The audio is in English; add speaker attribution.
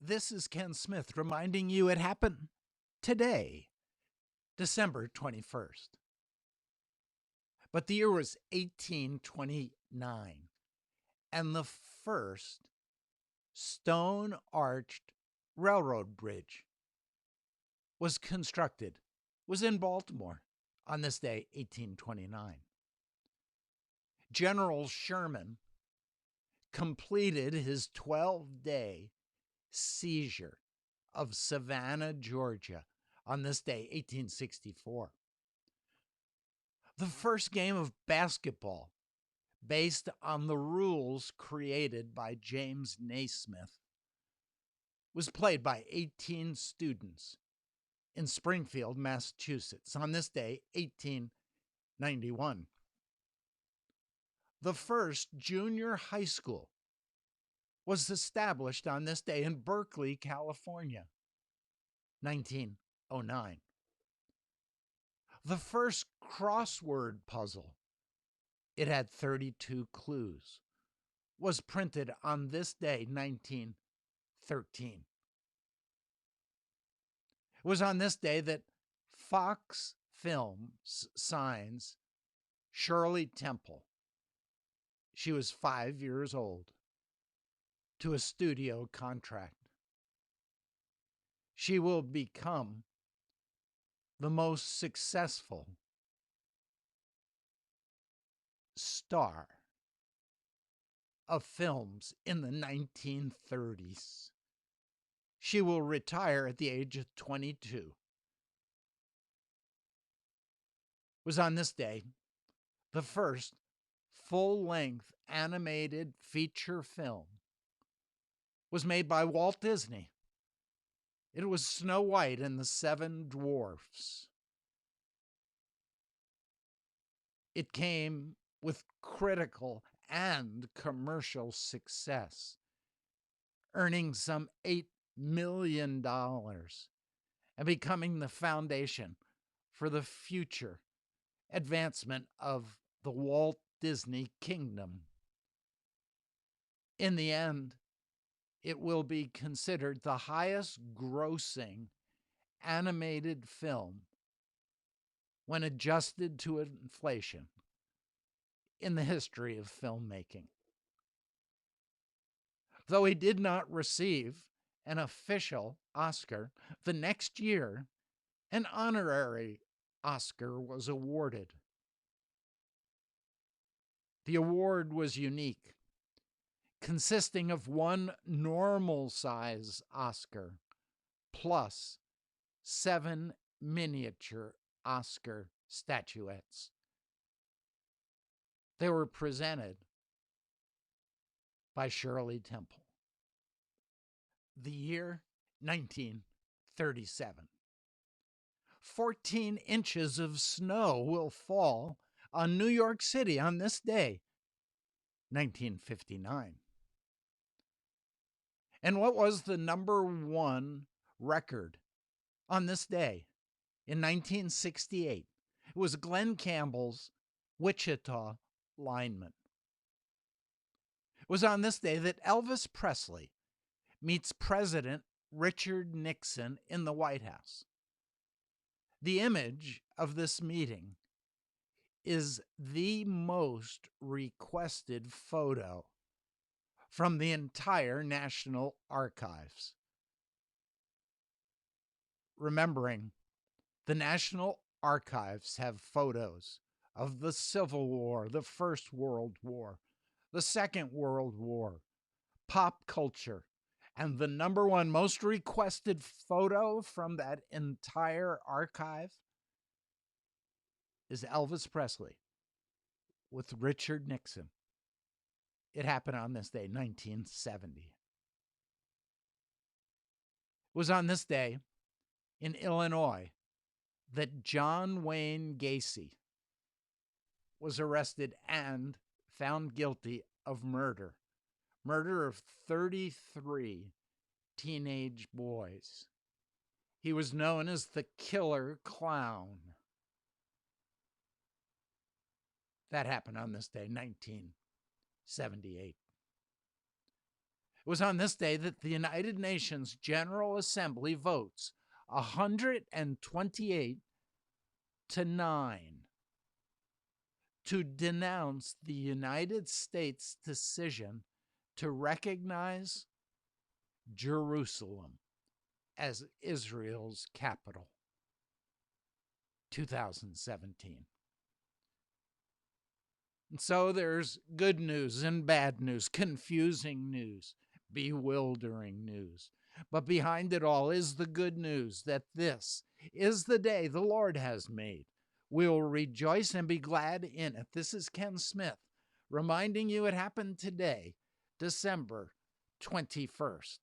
Speaker 1: This is Ken Smith reminding you it happened today, December 21st. But the year was 1829, and the first stone arched railroad bridge was constructed, was in Baltimore on this day, 1829. General Sherman completed his 12-day seizure of Savannah, Georgia on this day, 1864. The first game of basketball, based on the rules created by James Naismith, was played by 18 students in Springfield, Massachusetts on this day, 1891. The first junior high school was established on this day in Berkeley, California, 1909. The first crossword puzzle, it had 32 clues, was printed on this day, 1913. It was on this day that Fox Films signs Shirley Temple. She was 5 years old, to a studio contract. She will become the most successful star of films in the 1930s. She will retire at the age of 22. It was on this day the first full-length animated feature film was made by Walt Disney. It was Snow White and the Seven Dwarfs. It came with critical and commercial success, earning some $8 million and becoming the foundation for the future advancement of the Walt Disney Kingdom. In the end, it will be considered the highest grossing animated film when adjusted to inflation in the history of filmmaking. Though he did not receive an official Oscar, the next year, an honorary Oscar was awarded. The award was unique, consisting of one normal-size Oscar plus 7 miniature Oscar statuettes. They were presented by Shirley Temple. The year 1937. 14 inches of snow will fall on New York City on this day, 1959. And what was the number one record on this day in 1968? It was Glenn Campbell's Wichita Lineman. It was on this day that Elvis Presley meets President Richard Nixon in the White House. The image of this meeting is the most requested photo from the entire National Archives. Remembering, the National Archives have photos of the Civil War, the First World War, the Second World War, pop culture, and the number one most requested photo from that entire archive is Elvis Presley with Richard Nixon. It happened on this day, 1970. It was on this day in Illinois that John Wayne Gacy was arrested and found guilty of murder of 33 teenage boys. He was known as the Killer Clown. That happened on this day, 1978. It was on this day that the United Nations General Assembly votes 128 to 9 to denounce the United States' decision to recognize Jerusalem as Israel's capital. 2017. And so there's good news and bad news, confusing news, bewildering news. But behind it all is the good news that this is the day the Lord has made. We'll rejoice and be glad in it. This is Ken Smith reminding you it happened today, December 21st.